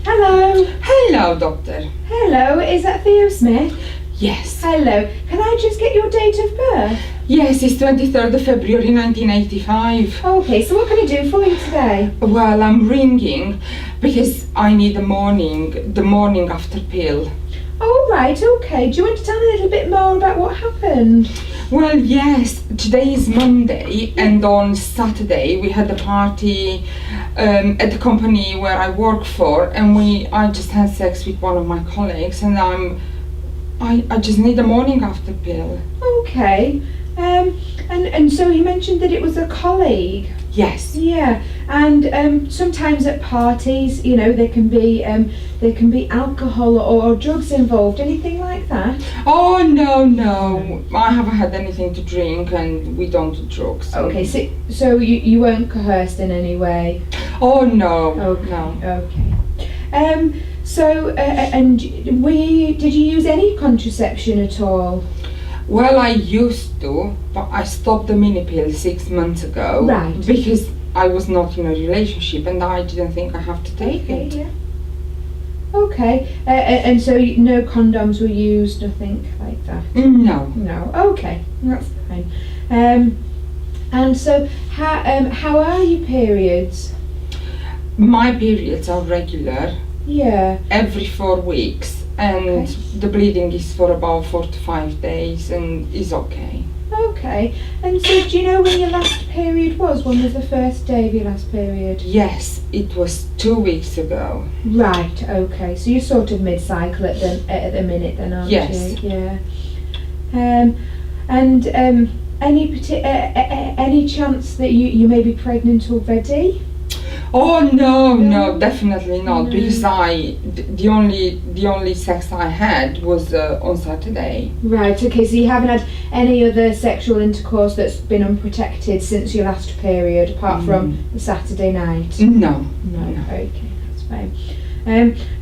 Hello. Hello, doctor. Hello, is that Theo Smith? Yes. Hello. Can I just get your date of birth? Yes, it's 23rd of February 1985. Okay, so what can I do for you today? Well, I'm ringing because I need the morning after pill. Oh, right, okay. Do you want to tell me a little bit more about what happened? Well, yes, today is Monday and on Saturday we had a party at the company where I work for, and I just had sex with one of my colleagues, and I just need a morning after pill. Okay. And so you mentioned that it was a colleague. Yes. Yeah, and sometimes at parties, you know, there can be alcohol or drugs involved. Anything like that? Oh, no. I haven't had anything to drink and we don't do drugs. Okay, so you weren't coerced in any way? Oh, no. Okay. No. Okay. Did you use any contraception at all? Well, I used to, but I stopped the mini pill 6 months ago. Right. Because I was not in a relationship and I didn't think I have to take it. Yeah. Okay. And so no condoms were used, nothing like that? No. No. Okay, that's fine. And so how are your periods? My periods are regular, Yeah. every 4 weeks, and Okay. the bleeding is for about 4 to 5 days and is okay. Okay. And so do you know when your last period was? When was the first day of your last period? Yes, it was 2 weeks ago. Right, okay. So you're sort of mid-cycle at the minute then, aren't Yes. you? Yeah. Any chance that you may be pregnant already? Oh No. no, definitely not. No. Because the only sex I had was on Saturday. Right, okay, so you haven't had any other sexual intercourse that's been unprotected since your last period, apart from the Saturday night? No. No, okay, that's fine.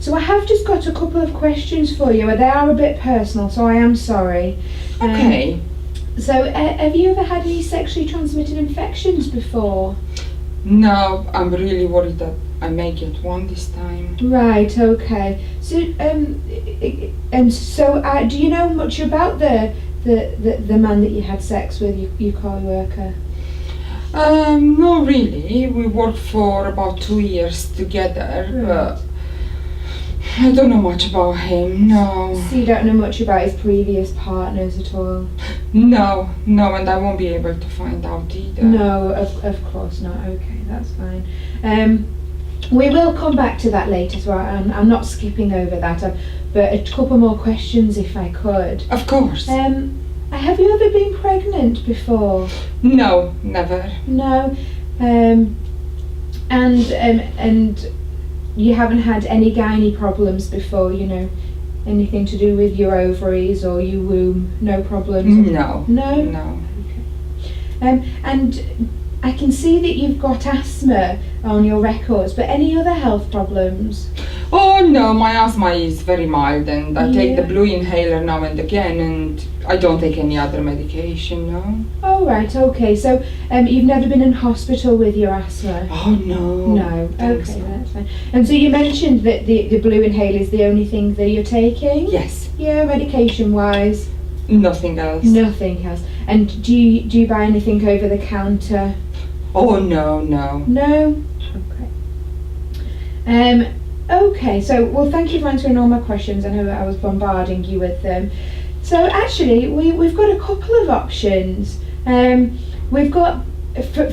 So I have just got a couple of questions for you. They are a bit personal, so I am sorry. Okay. So have you ever had any sexually transmitted infections before? No, I'm really worried that I may get one this time. Right, okay. So do you know much about the man that you had sex with, your co-worker? Not really. We worked for about 2 years together, but I don't know much about him, no. So you don't know much about his previous partners at all? No, and I won't be able to find out either. No, of course not. Okay, that's fine. We will come back to that later, so I'm not skipping over that. But a couple more questions if I could. Of course. Have you ever been pregnant before? No, never. No. And you haven't had any gynae problems before, you know, anything to do with your ovaries or your womb? No problems? No. No? No. Okay. And I can see that you've got asthma on your records, but any other health problems? Oh no, my asthma is very mild and I take the Yeah. blue inhaler now and again, and I don't take any other medication, no. Oh right, okay. So you've never been in hospital with your asthma? Oh no. No. Think Okay, so. that's fine. And so you mentioned that the blue inhaler is the only thing that you're taking? Yes, Yeah, medication wise? nothing else. Nothing else. And do you buy anything over the counter? Oh no. No? Okay. Okay, so well, thank you for answering all my questions. I know that I was bombarding you with them. So actually, we've got a couple of options. We've got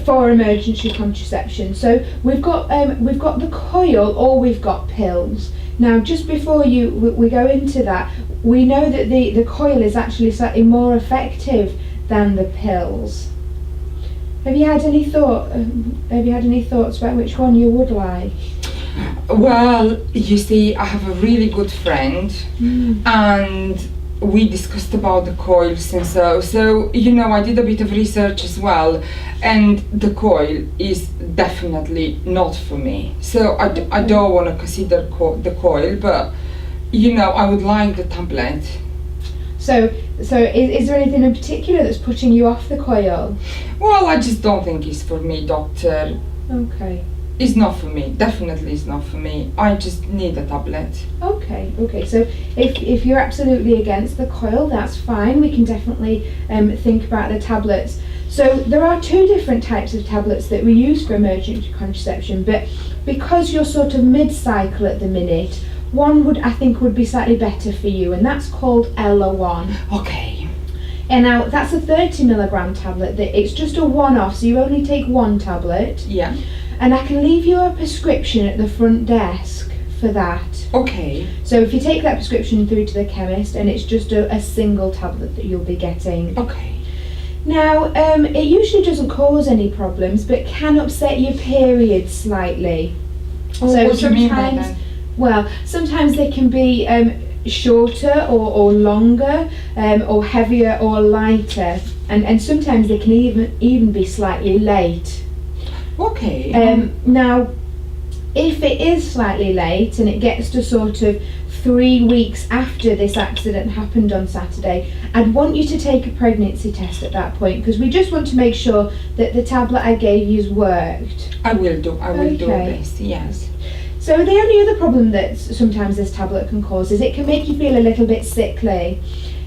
for emergency contraception. So we've got the coil, or we've got pills. Now, just before we go into that, we know that the coil is actually slightly more effective than the pills. Have you had any thoughts about which one you would like? Well, you see, I have a really good friend, and we discussed about the coils and so you know, I did a bit of research as well, and the coil is definitely not for me. So I don't want to consider the coil, but you know, I would like the tablet. So is there anything in particular that's putting you off the coil? Well, I just don't think it's for me, doctor. Okay. it's not for me. Definitely it's not for me. I just need a tablet. Okay. So if you're absolutely against the coil, that's fine. We can definitely think about the tablets. So there are two different types of tablets that we use for emergency contraception, but because you're sort of mid-cycle at the minute, one I think would be slightly better for you, and that's called Ella1. Okay. And now that's a 30 milligram tablet. It's just a one-off, so you only take one tablet. Yeah. And I can leave you a prescription at the front desk for that. Okay. So if you take that prescription through to the chemist, and it's just a single tablet that you'll be getting. Okay. Now, it usually doesn't cause any problems, but can upset your period slightly. Oh, so what do you mean by sometimes, that? well, sometimes they can be shorter or longer, or heavier or lighter, and sometimes they can even be slightly late. Okay. Now, if it is slightly late and it gets to sort of 3 weeks after this accident happened on Saturday, I'd want you to take a pregnancy test at that point, because we just want to make sure that the tablet I gave you's worked. I will do Okay. this, yes. So the only other problem that sometimes this tablet can cause is it can make you feel a little bit sickly.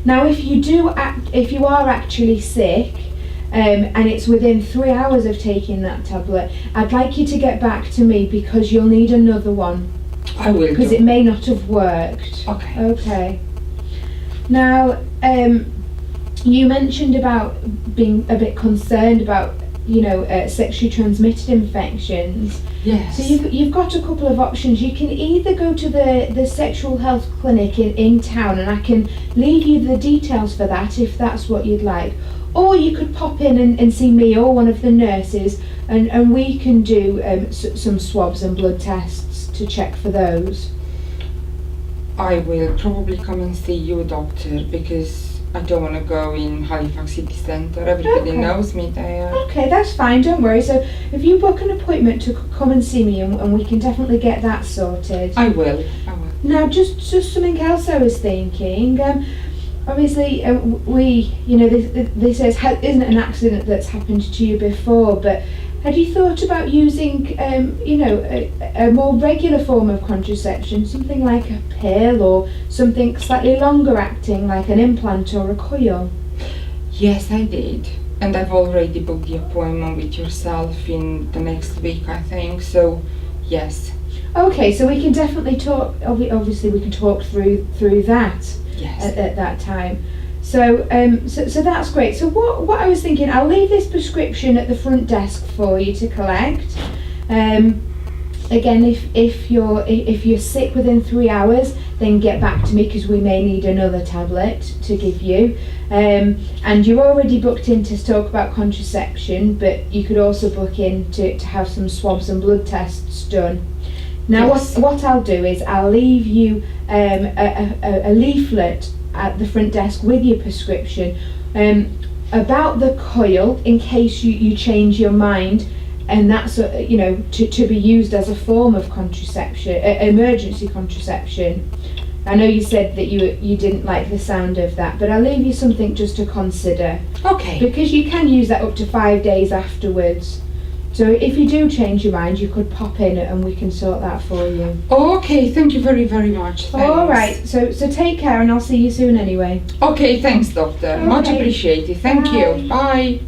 Now, if you are actually sick, and it's within 3 hours of taking that tablet, I'd like you to get back to me, because you'll need another one, I will because do. it may not have worked. Okay. Okay. Now, you mentioned about being a bit concerned about, sexually transmitted infections. Yes. So you've got a couple of options. You can either go to the sexual health clinic in town, and I can leave you the details for that if that's what you'd like. Or you could pop in and see me or one of the nurses, and we can do some swabs and blood tests to check for those. I will probably come and see you, doctor, because I don't want to go in Halifax City Centre. Everybody Okay. knows me there. Okay, that's fine, don't worry. So if you book an appointment to come and see me, and we can definitely get that sorted. I will. Now, just something else I was thinking. Obviously, this isn't an accident that's happened to you before, but had you thought about using, a more regular form of contraception, something like a pill or something slightly longer acting, like an implant or a coil? Yes, I did. And I've already booked the appointment with yourself in the next week, I think. So, yes. Okay, so we can definitely talk. Obviously, we can talk through that. Yes. At that time. So that's great. So what I was thinking, I'll leave this prescription at the front desk for you to collect. Again, if you're sick within 3 hours, then get back to me, because we may need another tablet to give you. And you're already booked in to talk about contraception, but you could also book in to have some swabs and blood tests done. Now, Yes. what I'll do is I'll leave you a leaflet at the front desk with your prescription about the coil, in case you change your mind, and that's to be used as a form of contraception, emergency contraception. I know you said that you didn't like the sound of that, but I'll leave you something just to consider, Okay. because you can use that up to 5 days afterwards. So if you do change your mind, you could pop in and we can sort that for you. Okay, thank you very, very much. Thanks. All right, so take care, and I'll see you soon anyway. Okay, thanks, doctor. Much Okay. appreciated. Thank you. Bye.